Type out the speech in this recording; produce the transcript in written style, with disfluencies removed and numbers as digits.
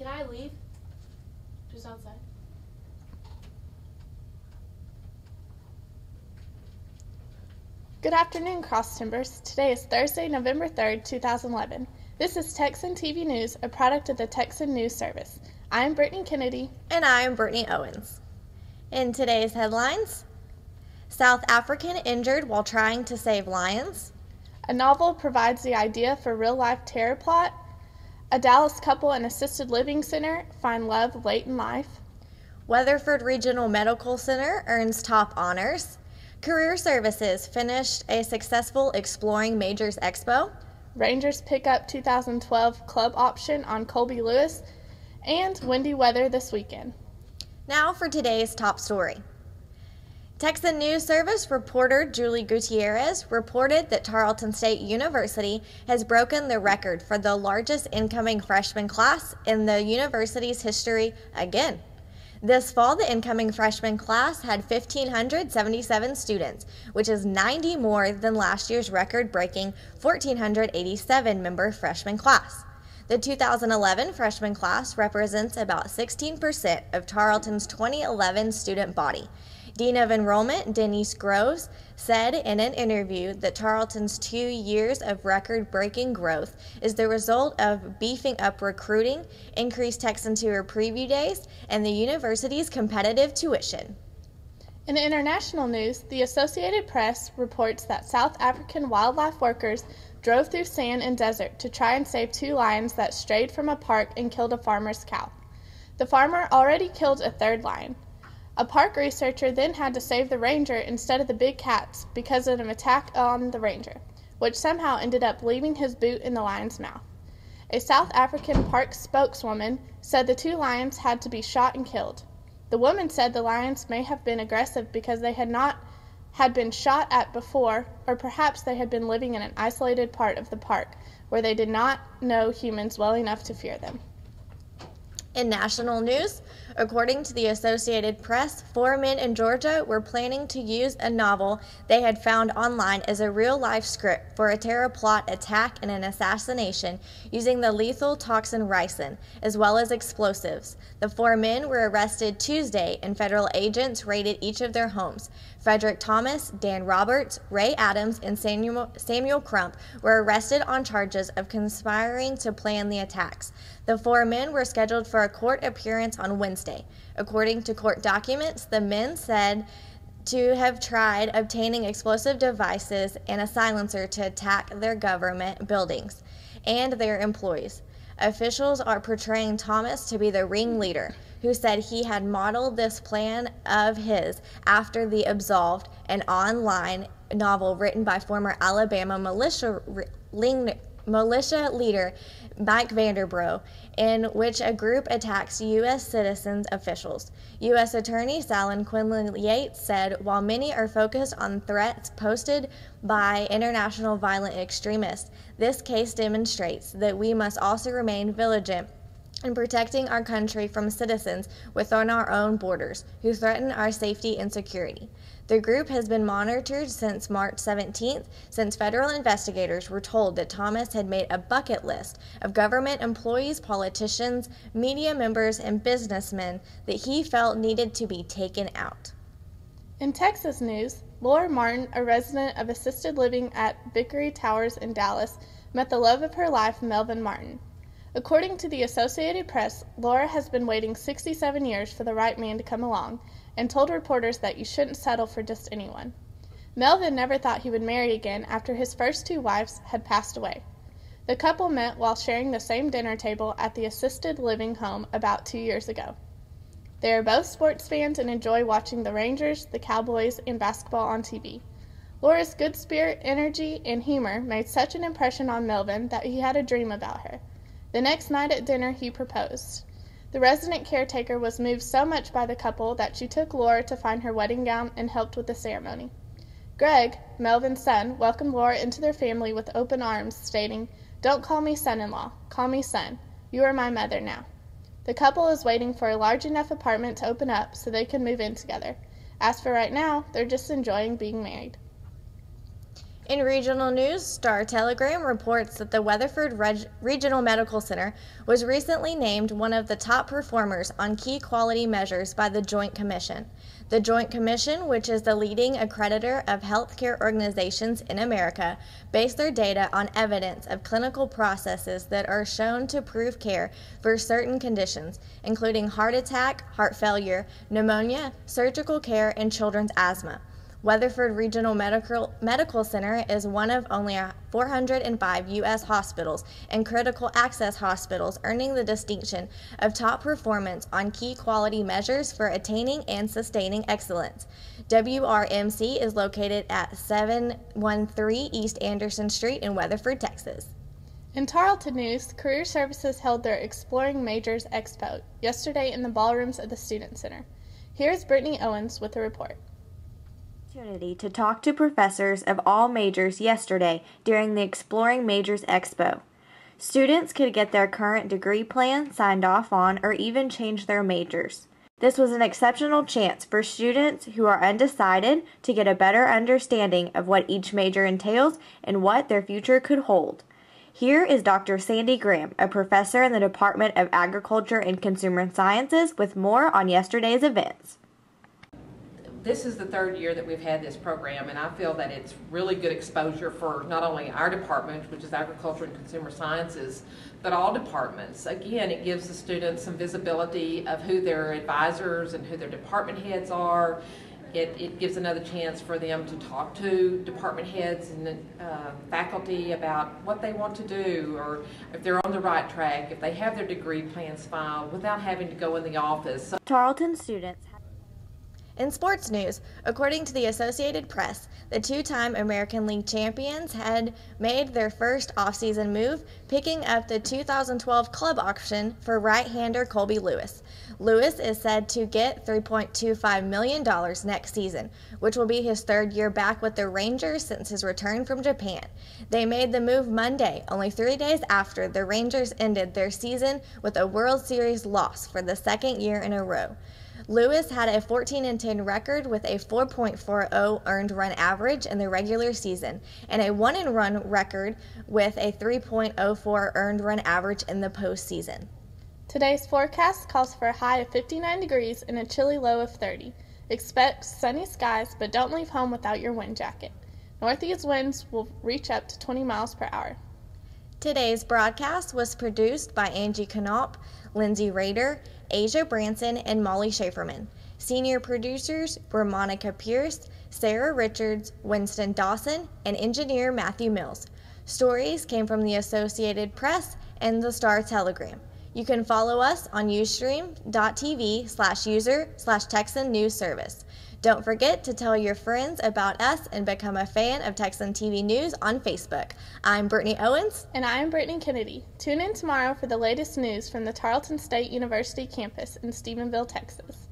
I leave? Just outside. Good afternoon, Cross Timbers. Today is Thursday, November 3rd, 2011. This is Texan TV News, a product of the Texan News Service. I am Brittany Kennedy. And I am Brittany Owens. In today's headlines, South African injured while trying to save lions. A novel provides the idea for real-life terror plot. A Dallas couple in assisted living center find love late in life. Weatherford Regional Medical Center earns top honors. Career Services finished a successful Exploring Majors Expo. Rangers pick up 2012 club option on Colby Lewis. And windy weather this weekend. Now for today's top story. Texan News Service reporter Julie Gutierrez reported that Tarleton State University has broken the record for the largest incoming freshman class in the university's history again. This fall, the incoming freshman class had 1,577 students, which is 90 more than last year's record-breaking 1,487-member freshman class. The 2011 freshman class represents about 16% of Tarleton's 2011 student body. Dean of Enrollment Denise Groves said in an interview that Tarleton's 2 years of record-breaking growth is the result of beefing up recruiting, increased Texan Tour preview days, and the university's competitive tuition. In international news, the Associated Press reports that South African wildlife workers drove through sand and desert to try and save 2 lions that strayed from a park and killed a farmer's cow. The farmer already killed a 3rd lion. A park researcher then had to save the ranger instead of the big cats because of an attack on the ranger, which somehow ended up leaving his boot in the lion's mouth. A South African park spokeswoman said the 2 lions had to be shot and killed. The woman said the lions may have been aggressive because they had been shot at before, or perhaps they had been living in an isolated part of the park where they did not know humans well enough to fear them. In national news, according to the Associated Press, 4 men in Georgia were planning to use a novel they had found online as a real-life script for a terror plot attack and an assassination using the lethal toxin ricin, as well as explosives. The 4 men were arrested Tuesday, and federal agents raided each of their homes. Frederick Thomas, Dan Roberts, Ray Adams, and Samuel Crump were arrested on charges of conspiring to plan the attacks. The 4 men were scheduled for a court appearance on Wednesday. According to court documents, the men said to have tried obtaining explosive devices and a silencer to attack their government buildings and their employees. Officials are portraying Thomas to be the ringleader, who said he had modeled this plan of his after The Absolved, an online novel written by former Alabama militia leader Mike Vanderbrough, in which a group attacks U.S. citizens officials. U.S. Attorney Salin Quinlan Yates said, while many are focused on threats posted by international violent extremists, this case demonstrates that we must also remain vigilant in protecting our country from citizens within our own borders who threaten our safety and security. The group has been monitored since March 17th, since federal investigators were told that Thomas had made a bucket list of government employees, politicians, media members, and businessmen that he felt needed to be taken out. In Texas news, Laura Martin, a resident of assisted living at Vickery Towers in Dallas, met the love of her life, Melvin Martin. According to the Associated Press, Laura has been waiting 67 years for the right man to come along and told reporters that you shouldn't settle for just anyone. Melvin never thought he would marry again after his first 2 wives had passed away. The couple met while sharing the same dinner table at the assisted living home about 2 years ago. They are both sports fans and enjoy watching the Rangers, the Cowboys, and basketball on TV. Laura's good spirit, energy, and humor made such an impression on Melvin that he had a dream about her. The next night at dinner, he proposed. The resident caretaker was moved so much by the couple that she took Laura to find her wedding gown and helped with the ceremony. Greg, Melvin's son, welcomed Laura into their family with open arms, stating, "Don't call me son-in-law, call me son. You are my mother now." The couple is waiting for a large enough apartment to open up so they can move in together. As for right now, they're just enjoying being married. In regional news, Star Telegram reports that the Weatherford Regional Medical Center was recently named one of the top performers on key quality measures by the Joint Commission. The Joint Commission, which is the leading accreditor of healthcare organizations in America, base their data on evidence of clinical processes that are shown to prove care for certain conditions, including heart attack, heart failure, pneumonia, surgical care, and children's asthma. Weatherford Regional Medical Center is one of only 405 U.S. hospitals and critical access hospitals earning the distinction of top performance on key quality measures for attaining and sustaining excellence. WRMC is located at 713 East Anderson Street in Weatherford, Texas. In Tarleton news, Career Services held their Exploring Majors Expo yesterday in the ballrooms of the Student Center. Here's Brittany Owens with a report. Opportunity to talk to professors of all majors yesterday during the Exploring Majors Expo. Students could get their current degree plan signed off on or even change their majors. This was an exceptional chance for students who are undecided to get a better understanding of what each major entails and what their future could hold. Here is Dr. Sandy Graham, a professor in the Department of Agriculture and Consumer Sciences, with more on yesterday's events. This is the third year that we've had this program, and I feel that it's really good exposure for not only our department, which is Agriculture and Consumer Sciences, but all departments. Again, it gives the students some visibility of who their advisors and who their department heads are. It gives another chance for them to talk to department heads and faculty about what they want to do, or if they're on the right track, if they have their degree plans filed without having to go in the office. Tarleton students. In sports news, according to the Associated Press, the two-time American League champions had made their first offseason move, picking up the 2012 club auction for right-hander Colby Lewis. Lewis is said to get $3.25 million next season, which will be his third year back with the Rangers since his return from Japan. They made the move Monday, only 3 days after the Rangers ended their season with a World Series loss for the second year in a row. Lewis had a 14-10 record with a 4.40 earned run average in the regular season and a 1-run record with a 3.04 earned run average in the postseason. Today's forecast calls for a high of 59 degrees and a chilly low of 30. Expect sunny skies, but don't leave home without your wind jacket. Northeast winds will reach up to 20 miles per hour. Today's broadcast was produced by Angie Knopp, Lindsay Rader, Asia Branson, and Molly Schaeferman. Senior producers were Monica Pierce, Sarah Richards, Winston Dawson, and engineer Matthew Mills. Stories came from the Associated Press and the Star Telegram. You can follow us on ustream.tv/user/Texan News Service. Don't forget to tell your friends about us and become a fan of Texan TV News on Facebook. I'm Brittany Owens. And I'm Brittany Kennedy. Tune in tomorrow for the latest news from the Tarleton State University campus in Stephenville, Texas.